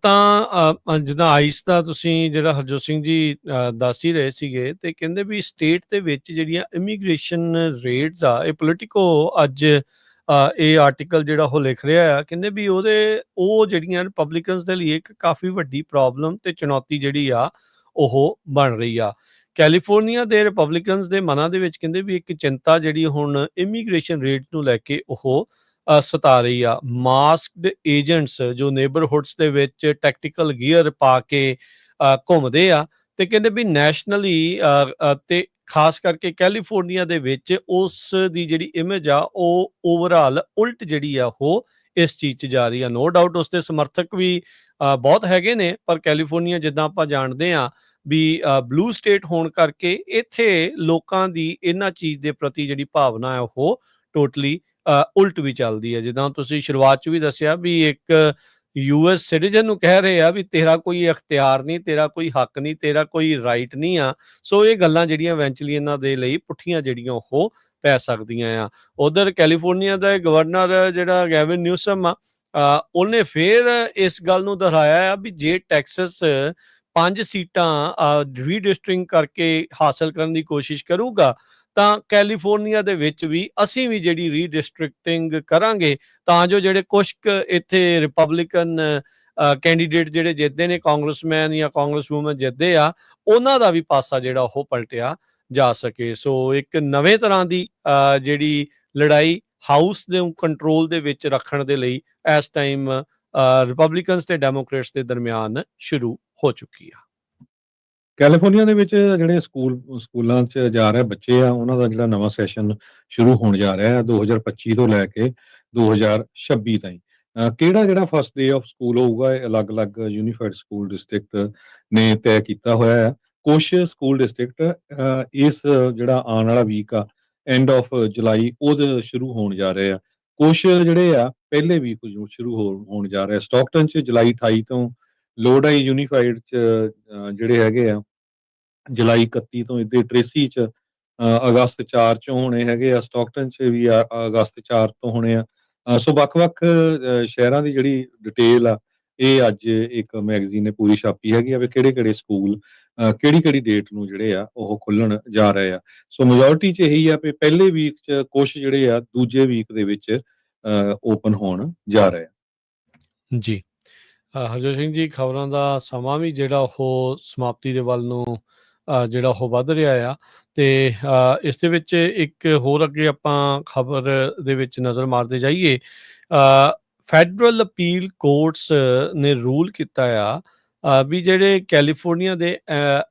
ਤਾਂ ਜਿੱਦਾਂ ਆਈਸ ਦਾ ਤੁਸੀਂ ਜਿਹੜਾ ਹਰਜੋਤ ਸਿੰਘ ਜੀ ਦੱਸ ਹੀ ਰਹੇ ਸੀਗੇ, ਤੇ ਕਹਿੰਦੇ ਵੀ ਸਟੇਟ ਦੇ ਵਿੱਚ ਜਿਹੜੀਆਂ ਇਮੀਗ੍ਰੇਸ਼ਨ ਰੇਟਸ ਆ, ਇਹ ਪੋਲੀਟੀਕੋ ਅੱਜ ਇਹ ਆਰਟੀਕਲ ਜਿਹੜਾ ਉਹ ਲਿਖ ਰਿਹਾ ਆ, ਕਹਿੰਦੇ ਵੀ ਉਹ ਜਿਹੜੀਆਂ ਰਿਪਬਲਿਕਨਸ ਦੇ ਲਈ ਇੱਕ ਕਾਫੀ ਵੱਡੀ ਪ੍ਰੋਬਲਮ ਤੇ ਚੁਣੌਤੀ ਜਿਹੜੀ ਆ ਉਹ ਬਣ ਰਹੀ ਆ। ਕੈਲੀਫੋਰਨੀਆ ਦੇ ਰਿਪਬਲਿਕਨਸ ਦੇ ਮਨਾਂ ਦੇ ਵਿੱਚ ਕਹਿੰਦੇ ਵੀ ਇੱਕ ਚਿੰਤਾ ਜਿਹੜੀ ਹੁਣ ਇਮੀਗ੍ਰੇਸ਼ਨ ਰੇਟ ਨੂੰ ਲੈ ਕੇ ਉਹ ਸਤਾ ਰਹੀ ਆ। ਮਾਸਕਡ ਏਜੰਟਸ ਜੋ ਨੇਬਰਹੁੱਡਸ ਦੇ ਵਿੱਚ ਟੈਕਟੀਕਲ ਗੀਅਰ ਪਾ ਕੇ ਘੁੰਮਦੇ ਆ, ਤੇ ਕਹਿੰਦੇ ਵੀ ਨੈਸ਼ਨਲੀ ਤੇ ਖਾਸ ਕਰਕੇ ਕੈਲੀਫੋਰਨੀਆ ਦੇ ਵਿੱਚ ਉਸ ਦੀ ਜਿਹੜੀ ਇਮੇਜ ਆ, ਉਹ ਓਵਰਆਲ ਉਲਟ ਜਿਹੜੀ ਆ ਉਹ ਇਸ ਚੀਜ਼ 'ਚ ਜਾ ਰਹੀ ਆ। ਨੋ ਡਾਊਟ ਉਸ ਦੇ ਸਮਰਥਕ ਵੀ ਬਹੁਤ ਹੈਗੇ ਨੇ, ਪਰ ਕੈਲੀਫੋਰਨੀਆ ਜਿੱਦਾਂ ਆਪਾਂ ਜਾਣਦੇ ਆ ਵੀ ਬਲੂ ਸਟੇਟ ਹੋਣ ਕਰਕੇ ਇੱਥੇ ਲੋਕਾਂ ਦੀ ਇਹਨਾਂ ਚੀਜ਼ ਦੇ ਪ੍ਰਤੀ ਜਿਹੜੀ ਭਾਵਨਾ ਹੈ ਉਹ ਟੋਟਲੀ ਉਲਟ ਵੀ ਚੱਲਦੀ ਹੈ। ਜਿੱਦਾਂ ਤੁਸੀਂ ਸ਼ੁਰੂਆਤ 'ਚ ਵੀ ਦੱਸਿਆ ਵੀ ਇੱਕ ਯੂਐਸ ਸਿਟੀਜ਼ਨ ਨੂੰ ਕਹਿ ਰਹੇ ਆ ਵੀ ਤੇਰਾ ਕੋਈ ਅਖਤਿਆਰ ਨਹੀਂ, ਤੇਰਾ ਕੋਈ ਹੱਕ ਨਹੀਂ, ਤੇਰਾ ਕੋਈ ਰਾਈਟ ਨਹੀਂ ਆ। ਸੋ ਇਹ ਗੱਲਾਂ ਜਿਹੜੀਆਂ ਇਵੈਂਚੁਅਲੀ ਇਹਨਾਂ ਦੇ ਲਈ ਪੁੱਠੀਆਂ ਜਿਹੜੀਆਂ ਉਹ ਪੈ ਸਕਦੀਆਂ ਆ। ਉਧਰ ਕੈਲੀਫੋਰਨੀਆ ਦਾ ਗਵਰਨਰ ਜਿਹੜਾ ਗੈਵਿਨ ਨਿਊਸਮ ਆ, ਉਹਨੇ ਫਿਰ ਇਸ ਗੱਲ ਨੂੰ ਦੁਹਰਾਇਆ ਆ ਵੀ ਜੇ ਟੈਕਸਸ 5 ਸੀਟਾਂ ਰੀਡਿਸਟ੍ਰਿਕਟ ਕਰਕੇ ਹਾਸਲ ਕਰਨ ਦੀ ਕੋਸ਼ਿਸ਼ ਕਰੂਗਾ, ਤਾਂ ਕੈਲੀਫੋਰਨੀਆ ਦੇ ਵਿੱਚ ਵੀ ਅਸੀਂ ਵੀ ਜਿਹੜੀ ਰੀਡਿਸਟ੍ਰਿਕਟਿੰਗ ਕਰਾਂਗੇ, ਤਾਂ ਜੋ ਜਿਹੜੇ ਕੁਛ ਇੱਥੇ ਰਿਪਬਲਿਕਨ ਕੈਂਡੀਡੇਟ ਜਿਹੜੇ ਜਿੱਤਦੇ ਨੇ, ਕਾਂਗਰਸਮੈਨ ਜਾਂ ਕਾਂਗਰਸਵੂਮਨ ਜਿੱਤਦੇ ਆ, ਉਹਨਾਂ ਦਾ ਵੀ ਪਾਸਾ ਜਿਹੜਾ ਉਹ ਪਲਟਿਆ ਜਾ ਸਕੇ। ਸੋ ਇੱਕ ਨਵੇਂ ਤਰ੍ਹਾਂ ਦੀ ਜਿਹੜੀ ਲੜਾਈ ਹਾਊਸ ਦੇ ਕੰਟਰੋਲ ਦੇ ਵਿੱਚ ਰੱਖਣ ਦੇ ਲਈ ਇਸ ਟਾਈਮ ਰਿਪਬਲਿਕਨਸ ਤੇ ਡੈਮੋਕ੍ਰੇਟਸ ਦੇ ਦਰਮਿਆਨ ਸ਼ੁਰੂ ਹੋ ਚੁੱਕੀ ਆ। ਕੈਲੀਫੋਰਨੀਆ ਦੇ ਵਿੱਚ ਜਿਹੜੇ ਸਕੂਲਾਂ 'ਚ ਜਾ ਰਹੇ ਬੱਚੇ ਆ, ਉਹਨਾਂ ਦਾ ਜਿਹੜਾ ਨਵਾਂ ਸੈਸ਼ਨ ਸ਼ੁਰੂ ਹੋਣ ਜਾ ਰਿਹਾ ਹੈ 2025 ਤੋਂ ਲੈ ਕੇ 2026 ਤਾਈਂ। ਕਿਹੜਾ ਜਿਹੜਾ ਫਸਟ ਡੇ ਆਫ ਸਕੂਲ ਹੋਊਗਾ, ਇਹ ਅਲੱਗ-ਅਲੱਗ ਯੂਨੀਫਾਈਡ ਸਕੂਲ ਡਿਸਟ੍ਰਿਕਟ ਨੇ ਤੈਅ ਕੀਤਾ ਹੋਇਆ ਹੈ। ਕੁਛ ਸਕੂਲ ਡਿਸਟ੍ਰਿਕਟ ਇਸ ਜਿਹੜਾ ਆਉਣ ਵਾਲਾ ਵੀਕ ਆ, ਐਂਡ ਆਫ ਜੁਲਾਈ, ਉਹਦੇ ਸ਼ੁਰੂ ਹੋਣ ਜਾ ਰਹੇ ਆ। ਕੁਛ ਜਿਹੜੇ ਆ ਪਹਿਲੇ ਵੀਕ ਸ਼ੁਰੂ ਹੋਣ ਜਾ ਰਹੇ ਆ। ਸਟਾਕਟਨ 'ਚ ਜੁਲਾਈ 28 ਤੋਂ, ਲੋਡਾਈ ਯੂਨੀਫਾਈਡ 'ਚ ਜਿਹੜੇ ਹੈਗੇ ਆ ਜੁਲਾਈ 31 ਤੋਂ, ਇੱਥੇ ਟ੍ਰੇਸੀ 'ਚ ਅਗਸਤ 4 ਚੋਂ ਹੋਣੇ ਹੈਗੇ ਆ, ਸਟਾਕਟਨ 'ਚ ਵੀ ਅਗਸਤ 4 ਤੋਂ ਹੋਣੇ ਆ। ਸੋ ਵੱਖ-ਵੱਖ ਸ਼ਹਿਰਾਂ ਦੀ ਜਿਹੜੀ ਡਿਟੇਲ ਆ, ਇਹ ਅੱਜ ਇੱਕ ਮੈਗਜ਼ੀਨ ਨੇ ਪੂਰੀ ਛਾਪੀ ਹੈਗੀ ਆ ਵੀ ਕਿਹੜੇ-ਕਿਹੜੇ ਸਕੂਲ ਕਿਹੜੀ-ਕਿਹੜੀ ਡੇਟ ਨੂੰ ਜਿਹੜੇ ਆ ਉਹ ਖੁੱਲਣ ਜਾ ਰਹੇ ਆ। ਸੋ ਮੈਜੋਰਟੀ 'ਚ ਇਹੀ ਆ ਵੀ ਪਹਿਲੇ ਵੀਕ 'ਚ, ਕੁਛ ਜਿਹੜੇ ਆ ਦੂਜੇ ਵੀਕ ਦੇ ਵਿੱਚ ਓਪਨ ਹੋਣ ਜਾ ਰਹੇ ਆ। ਜੀ। ਹਰਜੋਤ ਸਿੰਘ ਜੀ, ਖਬਰਾਂ ਦਾ ਸਮਾਂ ਵੀ ਜਿਹੜਾ ਉਹ ਸਮਾਪਤੀ ਦੇ ਵੱਲ ਨੂੰ ਜਿਹੜਾ ਉਹ ਵੱਧ ਰਿਹਾ ਆ, ਤੇ ਇਸ ਦੇ ਵਿੱਚ ਇੱਕ ਹੋਰ ਅੱਗੇ ਆਪਾਂ ਖਬਰ ਦੇ ਵਿੱਚ ਨਜ਼ਰ ਮਾਰਦੇ ਜਾਈਏ। ਫੈਡਰਲ ਅਪੀਲ ਕੋਰਟਸ ਨੇ ਰੂਲ ਕੀਤਾ ਆ ਵੀ ਜਿਹੜੇ ਕੈਲੀਫੋਰਨੀਆ ਦੇ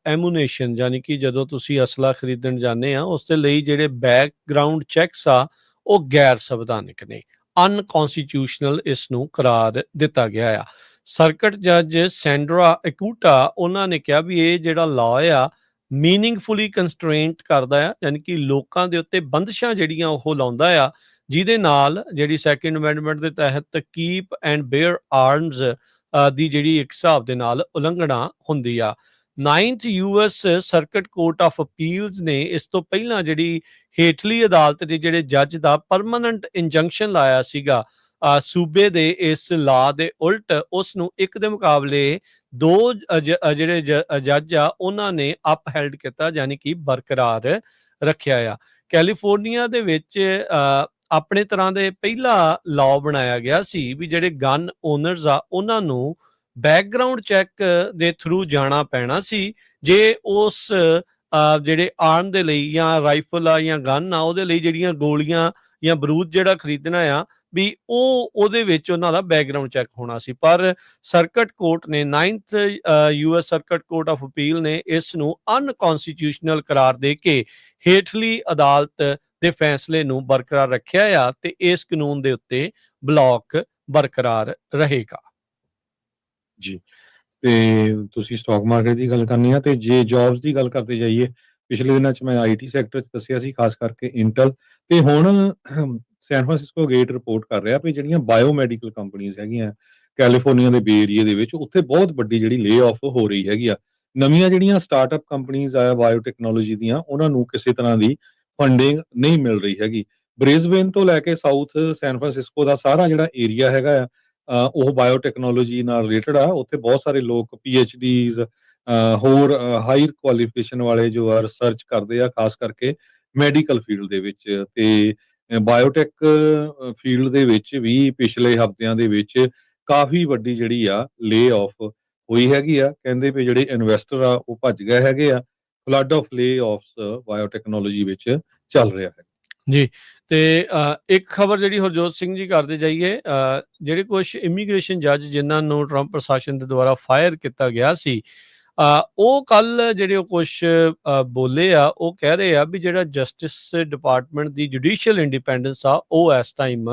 ਐਮੂਨੇਸ਼ਨ, ਯਾਨੀ ਕਿ ਜਦੋਂ ਤੁਸੀਂ ਅਸਲਾ ਖਰੀਦਣ ਜਾਂਦੇ ਆ, ਉਸ ਦੇ ਲਈ ਜਿਹੜੇ ਬੈਕਗਰਾਊਂਡ ਚੈੱਕਸ ਆ, ਉਹ ਗੈਰ ਸੰਵਿਧਾਨਿਕ ਨੇ, ਅਨਕੌਂਸਟੀਟਿਊਸ਼ਨਲ ਇਸ ਨੂੰ ਕਰਾਰ ਦਿੱਤਾ ਗਿਆ ਆ। ਸਰਕਟ ਜੱਜ ਸੈਂਡਰਾ ਐਕੂਟਾ, ਉਹਨਾਂ ਨੇ ਕਿਹਾ ਵੀ ਇਹ ਜਿਹੜਾ ਲਾਅ ਆ ਮੀਨਿੰਗਫੁਲੀ ਕੰਸਟ੍ਰੇਂਟ ਕਰਦਾ ਆ, ਯਾਨੀ ਕਿ ਲੋਕਾਂ ਦੇ ਉੱਤੇ ਬੰਦਸ਼ਾਂ ਜਿਹੜੀਆਂ ਉਹ ਲਾਉਂਦਾ ਆ, ਜਿਹਦੇ ਨਾਲ ਜਿਹੜੀ ਸੈਕੰਡ ਅਮੈਂਡਮੈਂਟ ਦੇ ਤਹਿਤ ਕੀਪ ਐਂਡ ਬੇਅਰ ਆਰਮਸ ਦੀ ਜਿਹੜੀ ਇੱਕ ਹਿਸਾਬ ਦੇ ਨਾਲ ਉਲੰਘਣਾ ਹੁੰਦੀ ਆ। 9th US circuit court of appeals ਨੇ ਇਸ ਤੋਂ ਪਹਿਲਾਂ ਜਿਹੜੀ ਹੇਠਲੀ ਅਦਾਲਤ ਦੇ ਜਿਹੜੇ ਜੱਜ ਦਾ ਪਰਮਾਨੈਂਟ ਇੰਜੰਕਸ਼ਨ ਲਾਇਆ ਸੀਗਾ ਸੂਬੇ ਦੇ ਇਸ ਲਾ ਦੇ ਉਲਟ, ਉਸ ਨੂੰ ਇੱਕ ਦੇ ਮੁਕਾਬਲੇ ਦੋ ਜਿਹੜੇ ਜੱਜ ਆ ਉਹਨਾਂ ਨੇ ਅਪਹੈਲਡ ਕੀਤਾ, ਯਾਨੀ ਕਿ ਬਰਕਰਾਰ ਰੱਖਿਆ ਆ। ਕੈਲੀਫੋਰਨੀਆ ਦੇ ਵਿੱਚ ਆਪਣੇ ਤਰ੍ਹਾਂ ਦੇ ਪਹਿਲਾ ਲਾਅ ਬਣਾਇਆ ਗਿਆ ਸੀ ਵੀ ਜਿਹੜੇ ਗਨ ਓਨਰਸ ਆ ਉਹਨਾਂ ਨੂੰ ਬੈਕਗਰਾਉਂਡ ਚੈੱਕ ਦੇ ਥਰੂ ਜਾਣਾ ਪੈਣਾ ਸੀ ਜੇ ਉਸ ਜਿਹੜੇ ਆਰਮ ਦੇ ਲਈ ਜਾਂ ਰਾਈਫਲ ਆ ਜਾਂ ਗਨ ਆ ਉਹਦੇ ਲਈ ਜਿਹੜੀਆਂ ਗੋਲੀਆਂ ਜਾਂ ਬਰੂਦ ਜਿਹੜਾ ਖਰੀਦਣਾ ਆ ਵੀ ਉਹਦੇ ਵਿੱਚ ਉਹਨਾਂ ਦਾ ਬੈਕਗਰਾਉਂਡ ਚੈੱਕ ਹੋਣਾ ਸੀ। ਪਰ ਸਰਕਟ ਕੋਰਟ ਨੇ 9th US circuit court of appeal ਨੇ ਇਸ ਨੂੰ ਅਨਕਨਸਟੀਟਿਊਸ਼ਨਲ ਕਰਾਰ ਦੇ ਕੇ ਹੇਠਲੀ ਅਦਾਲਤ ਦੇ ਫੈਸਲੇ ਨੂੰ ਬਰਕਰਾਰ ਰੱਖਿਆ ਆ ਤੇ ਇਸ ਕਾਨੂੰਨ ਦੇ ਉੱਤੇ ਬਲੌਕ ਬਰਕਰਾਰ ਰਹੇਗਾ। ਜੀ, ਤੇ ਤੁਸੀਂ ਸਟਾਕ ਮਾਰਕੀਟ ਦੀ ਗੱਲ ਕਰਨੀ ਆ ਤੇ ਜੇ ਜੌਬਸ ਦੀ ਗੱਲ ਕਰਦੇ ਜਾਈਏ, ਪਿਛਲੇ ਦਿਨਾਂ 'ਚ ਮੈਂ ਆਈਟੀ ਸੈਕਟਰ 'ਚ ਦੱਸਿਆ ਸੀ, ਖਾਸ ਕਰਕੇ ਇੰਟਲ ਤੇ ਹੁਣ ਸੈਨ ਫਰਾਂਸਿਸਕੋ ਗੇਟ ਰਿਪੋਰਟ ਕਰ ਰਿਹਾ ਵੀ ਜਿਹੜੀਆਂ ਬਾਇਓਮੈਡੀਕਲ ਕੰਪਨੀਆਂ ਹੈਗੀਆਂ ਕੈਲੀਫੋਰਨੀਆ ਦੇ ਬੇ ਏਰੀਏ ਦੇ ਵਿੱਚ, ਉੱਥੇ ਬਹੁਤ ਵੱਡੀ ਜਿਹੜੀ ਲੇ ਆਫ ਹੋ ਰਹੀ ਹੈਗੀ ਆ। ਨਵੀਆਂ ਜਿਹੜੀਆਂ ਸਟਾਰਟਅਪ ਕੰਪਨੀਆਂ ਆ ਬਾਇਓਟੈਕਨੋਲੋਜੀ ਦੀਆਂ, ਉਹਨਾਂ ਨੂੰ ਕਿਸੇ ਤਰ੍ਹਾਂ ਦੀ ਫੰਡਿੰਗ ਨਹੀਂ ਮਿਲ ਰਹੀ ਹੈਗੀ। ਬ੍ਰਿਸਬੇਨ ਤੋਂ ਲੈ ਕੇ ਸਾਊਥ ਸੈਨ ਫਰਾਂਸਿਸਕੋ ਦਾ ਸਾਰਾ ਜਿਹੜਾ ਏਰੀਆ ਹੈਗਾ ਆ ਉਹ ਬਾਇਓਟੈਕਨੋਲੋਜੀ ਨਾਲ ਰਿਲੇਟਡ ਆ। ਉੱਥੇ ਬਹੁਤ ਸਾਰੇ ਲੋਕ ਪੀਐਚਡੀਜ਼ ਹੋਰ ਹਾਇਰ ਕੁਆਲੀਫਿਕੇਸ਼ਨ ਵਾਲੇ ਜੋ ਆ ਰਿਸਰਚ ਕਰਦੇ ਆ, ਖਾਸ ਕਰਕੇ ਮੈਡੀਕਲ ਫੀਲਡ ਦੇ ਵਿੱਚ। ਤੇ ਬਾਇਓਟੈਕ ਫੀਲਡ ਦੇ ਵਿੱਚ ਵੀ ਪਿਛਲੇ ਹਫ਼ਤਿਆਂ ਦੇ ਵਿੱਚ ਕਾਫੀ ਵੱਡੀ ਜਿਹੜੀ ਆ ਲੇ ਆਫ ਹੋਈ ਹੈਗੀ ਆ। ਕਹਿੰਦੇ ਵੀ ਜਿਹੜੇ ਇਨਵੈਸਟਰ ਆ ਉਹ ਭੱਜ ਗਏ ਹੈਗੇ ਆ। ਫਲੱਡ ਆਫ ਲੇ ਆਫਸ ਬਾਇਓਟੈਕਨੋਲੋਜੀ ਵਿੱਚ ਚੱਲ ਰਿਹਾ ਹੈ ਜੀ। ਤੇ ਇੱਕ ਖਬਰ ਜਿਹੜੀ ਹਰਜੋਤ ਸਿੰਘ ਜੀ ਕਰਦੇ ਜਾਈਏ, ਜਿਹੜੇ ਕੁਝ ਇਮੀਗ੍ਰੇਸ਼ਨ ਜੱਜ ਜਿਨ੍ਹਾਂ ਨੂੰ ਟਰੰਪ ਪ੍ਰਸ਼ਾਸਨ ਦੇ ਦੁਆਰਾ ਫਾਇਰ ਕੀਤਾ ਗਿਆ ਸੀ, ਉਹ ਕੱਲ ਜਿਹੜੇ ਉਹ ਕੁਝ ਬੋਲੇ ਆ, ਉਹ ਕਹਿ ਰਹੇ ਆ ਵੀ ਜਿਹੜਾ ਜਸਟਿਸ ਡਿਪਾਰਟਮੈਂਟ ਦੀ ਜੁਡੀਸ਼ੀਅਲ ਇੰਡੀਪੈਂਡੈਂਸ ਆ ਉਹ ਇਸ ਟਾਈਮ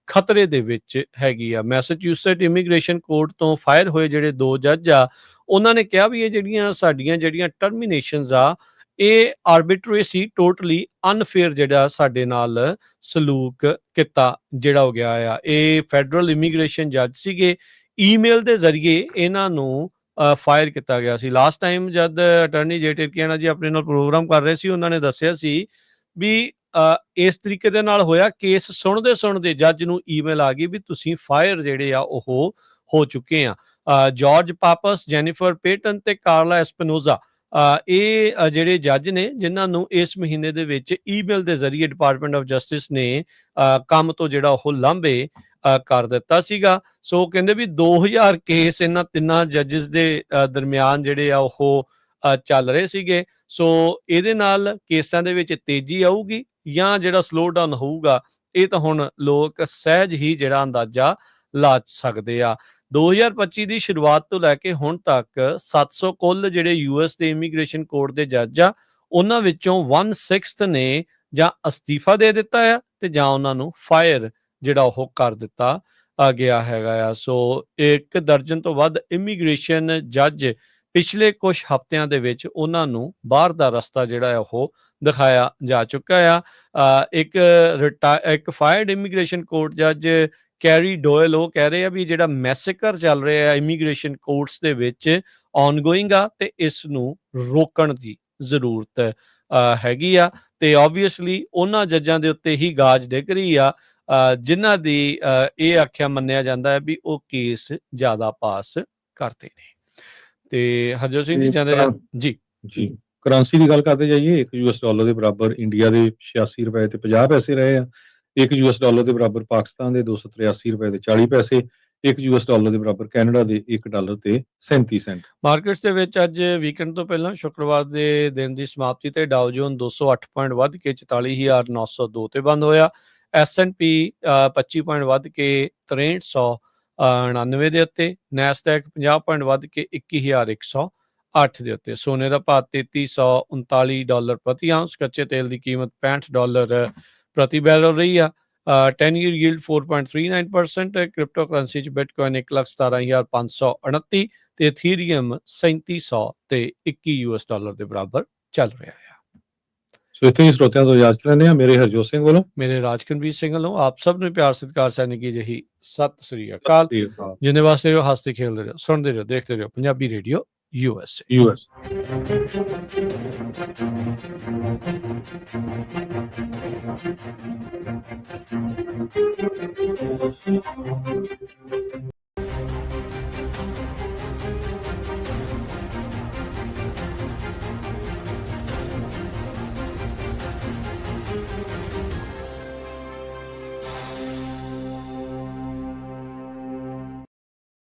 ਖਤਰੇ ਦੇ ਵਿੱਚ ਹੈਗੀ ਆ। ਮੈਸਾਚਿਊਸਟ ਇਮੀਗ੍ਰੇਸ਼ਨ ਕੋਰਟ ਤੋਂ ਫਾਇਰ ਹੋਏ ਜਿਹੜੇ ਦੋ ਜੱਜ ਆ, ਉਹਨਾਂ ਨੇ ਕਿਹਾ ਵੀ ਇਹ ਜਿਹੜੀਆਂ ਸਾਡੀਆਂ ਜਿਹੜੀਆਂ ਟਰਮੀਨੇਸ਼ਨਸ ਆ ਇਹ ਆਰਬਿਟਰੀ ਸੀ, ਟੋਟਲੀ ਅਨਫੇਅਰ ਜਿਹੜਾ ਸਾਡੇ ਨਾਲ ਸਲੂਕ ਕੀਤਾ ਜਿਹੜਾ ਹੋ ਗਿਆ ਆ। ਇਹ ਫੈਡਰਲ ਇਮੀਗ੍ਰੇਸ਼ਨ ਜੱਜ ਸੀਗੇ, ਈਮੇਲ ਦੇ ਜ਼ਰੀਏ ਇਹਨਾਂ ਨੂੰ ਫਾਇਰ ਕੀਤਾ ਗਿਆ ਸੀ। ਲਾਸਟ ਟਾਈਮ ਜਦ ਅਟਾਰਨੀ ਜੇ ਟਿਰਕੀਆਨਾ ਜੀ ਆਪਣੇ ਨਾਲ ਪ੍ਰੋਗਰਾਮ ਕਰ ਰਹੇ ਸੀ, ਉਹਨਾਂ ਨੇ ਦੱਸਿਆ ਸੀ ਵੀ ਇਸ ਤਰੀਕੇ ਦੇ ਨਾਲ ਹੋਇਆ, ਕੇਸ ਸੁਣਦੇ ਜੱਜ ਨੂੰ ਈਮੇਲ ਆ ਗਈ ਵੀ ਤੁਸੀਂ ਫਾਇਰ ਜਿਹੜੇ ਆ ਉਹ ਹੋ ਚੁੱਕੇ ਆ। ਜਾਰਜ ਪਾਪਸ, ਜੈਨੀਫਰ ਪੇਟਨ ਤੇ ਕਾਰਲਾ ਐਸਪੀਨੋਜ਼ਾ, ਇਹ ਜਿਹੜੇ ਜੱਜ ਨੇ ਜਿਨ੍ਹਾਂ ਨੂੰ ਇਸ ਮਹੀਨੇ ਦੇ ਵਿੱਚ ਈਮੇਲ ਦੇ ਜ਼ਰੀਏ ਡਿਪਾਰਟਮੈਂਟ ਆਫ ਜਸਟਿਸ ਨੇ ਕੰਮ ਤੋਂ ਜਿਹੜਾ ਉਹ ਲਾਂਭੇ ਕਰ ਦਿੱਤਾ ਸੀਗਾ। ਸੋ ਕਹਿੰਦੇ ਵੀ 2000 ਕੇਸ ਇਹਨਾਂ ਤਿੰਨਾਂ ਜੱਜਸ ਦੇ ਦਰਮਿਆਨ ਜਿਹੜੇ ਆ ਉਹ ਚੱਲ ਰਹੇ ਸੀਗੇ। ਸੋ ਇਹਦੇ ਨਾਲ ਕੇਸਾਂ ਦੇ ਵਿੱਚ ਤੇਜ਼ੀ ਆਊਗੀ ਜਾਂ ਜਿਹੜਾ ਸਲੋ ਡਾਊਨ ਹੋਊਗਾ, ਇਹ ਤਾਂ ਹੁਣ ਲੋਕ ਸਹਿਜ ਹੀ ਜਿਹੜਾ ਅੰਦਾਜ਼ਾ ਲਾ ਸਕਦੇ ਆ। 2025 ਦੀ ਸ਼ੁਰੂਆਤ ਤੋਂ ਲੈ ਕੇ ਹੁਣ ਤੱਕ 700 ਕੁੱਲ ਜਿਹੜੇ ਯੂਐਸ ਦੇ ਇਮੀਗ੍ਰੇਸ਼ਨ ਕੋਰਟ ਦੇ ਜੱਜ ਆ, ਉਹਨਾਂ ਵਿੱਚੋਂ 1/6 ਨੇ ਜਾਂ ਅਸਤੀਫਾ ਦੇ ਦਿੱਤਾ ਆ ਤੇ ਜਾਂ ਉਹਨਾਂ ਨੂੰ ਫਾਇਰ ਜਿਹੜਾ ਉਹ ਕਰ ਦਿੱਤਾ ਗਿਆ ਹੈਗਾ ਆ। ਸੋ 1 ਦਰਜਨ ਤੋਂ ਵੱਧ ਇਮੀਗ੍ਰੇਸ਼ਨ ਜੱਜ ਪਿਛਲੇ ਕੁਝ ਹਫ਼ਤਿਆਂ ਦੇ ਵਿੱਚ ਉਹਨਾਂ ਨੂੰ ਬਾਹਰ ਦਾ ਰਸਤਾ ਜਿਹੜਾ ਉਹ ਦਿਖਾਇਆ ਜਾ ਚੁੱਕਾ ਆ। ਇੱਕ ਫਾਇਰਡ ਇਮੀਗ੍ਰੇਸ਼ਨ ਕੋਰਟ ਜੱਜ ਕੈਰੀ ਡੋਇਲ ਉਹ ਕਹਿ ਰਹੇ ਆ ਵੀ ਜਿਹੜਾ ਮੈਸੇਕਰ ਚੱਲ ਰਿਹਾ ਹੈ ਇਮੀਗ੍ਰੇਸ਼ਨ ਕੋਰਟਸ ਦੇ ਵਿੱਚ ਔਨਗੋਇੰਗ ਆ ਤੇ ਇਸ ਨੂੰ ਰੋਕਣ ਦੀ ਜ਼ਰੂਰਤ ਹੈਗੀ ਆ। ਤੇ ਆਬਵੀਅਸਲੀ ਉਹਨਾਂ ਜੱਜਾਂ ਦੇ ਉੱਤੇ ਹੀ ਗਾਜ ਡਿੱਗ ਰਹੀ ਆ ਜਿਨ੍ਹਾਂ ਦੀ ਇਹ ਆਖਿਆ ਮੰਨਿਆ ਜਾਂਦਾ ਹੈ ਵੀ ਉਹ ਕੇਸ ਜ਼ਿਆਦਾ ਪਾਸ ਕਰਦੇ ਨੇ। ਤੇ ਹਰਜੋਤ ਸਿੰਘ ਜੀ ਚਾਹੁੰਦੇ ਜੀ ਜੀ ਕਰੰਸੀ ਦੀ ਗੱਲ ਕਰਦੇ ਜਾਈਏ, ਇੱਕ ਯੂਐਸ ਡਾਲਰ ਦੇ ਬਰਾਬਰ ਇੰਡੀਆ ਦੇ 86 ਰੁਪਏ ਤੇ 50 ਪੈਸੇ ਰਹੇ ਆ। ਇੱਕ ਯੂਐਸ ਡਾਲਰ ਦੇ ਬਰਾਬਰ ਪਾਕਿਸਤਾਨ ਦੇ 283 ਰੁਪਏ ਤੇ 40 ਪੈਸੇ, ਇੱਕ ਯੂਐਸ ਡਾਲਰ ਦੇ ਬਰਾਬਰ ਕੈਨੇਡਾ ਦੇ $1 ਤੇ 37 ਸੈਂਟ। ਮਾਰਕੀਟਸ ਦੇ ਵਿੱਚ ਅੱਜ ਵੀਕਐਂਡ ਤੋਂ ਪਹਿਲਾਂ ਸ਼ੁੱਕਰਵਾਰ ਦੇ ਦਿਨ ਦੀ ਸਮਾਪਤੀ ਤੇ ਡਾਓ ਜੋਨ 208 ਪੁਆਇੰਟ ਵੱਧ ਕੇ 44,902 ਤੇ ਬੰਦ ਹੋਇਆ। S&P 25 ਪੁਆਇੰਟ ਵੱਧ ਕੇ 6399 ਦੇ ਉੱਤੇ, ਨੈਸਡੈਕ 50 ਪੁਆਇੰਟ ਵੱਧ ਕੇ 21,108 ਦੇ ਉੱਤੇ। ਸੋਨੇ ਦਾ ਭਾਅ $3339 ਪ੍ਰਤੀ ਆਉਂਸ, ਕੱਚੇ ਤੇਲ ਦੀ ਕੀਮਤ $65 ਪ੍ਰਤੀ ਬੈਰਲ ਰਹੀ ਆ। 10 year yield 4.39%, ਕ੍ਰਿਪਟੋ ਕਰੰਸੀ ਚ ਬਿਟਕੋਇਨ 1,17,529 ਤੇ ਇਥੀਰੀਅਮ 3700 ਤੇ $21 ਦੇ ਬਰਾਬਰ ਚੱਲ ਰਿਹਾ ਹੈ। ਸੋ ਇੱਥੇ ਹੀ ਸਰੋਤਿਆਂ ਤੋਂ ਇਜਾਜ਼ਤ ਲੈਂਦੇ ਹਾਂ। ਮੇਰੇ ਹਰਜੋਤ ਸਿੰਘ ਵੱਲੋਂ, ਮੇਰੇ ਰਾਜਕਨਵੀਰ ਸਿੰਘ ਵੱਲੋਂ ਆਪ ਸਭ ਨੂੰ ਪਿਆਰ ਸਤਿਕਾਰ ਸੈਨਿਕੀ ਜਿਹੀ ਸਤਿ ਸ੍ਰੀ ਅਕਾਲ। ਜਿੰਨੇ ਵਾਸਤੇ ਰਹੋ, ਹੱਸਦੇ ਖੇਲਦੇ ਰਹੋ, ਸੁਣਦੇ ਰਹੋ, ਦੇਖਦੇ ਰਹੋ ਪੰਜਾਬੀ ਰੇਡੀਓ USA। US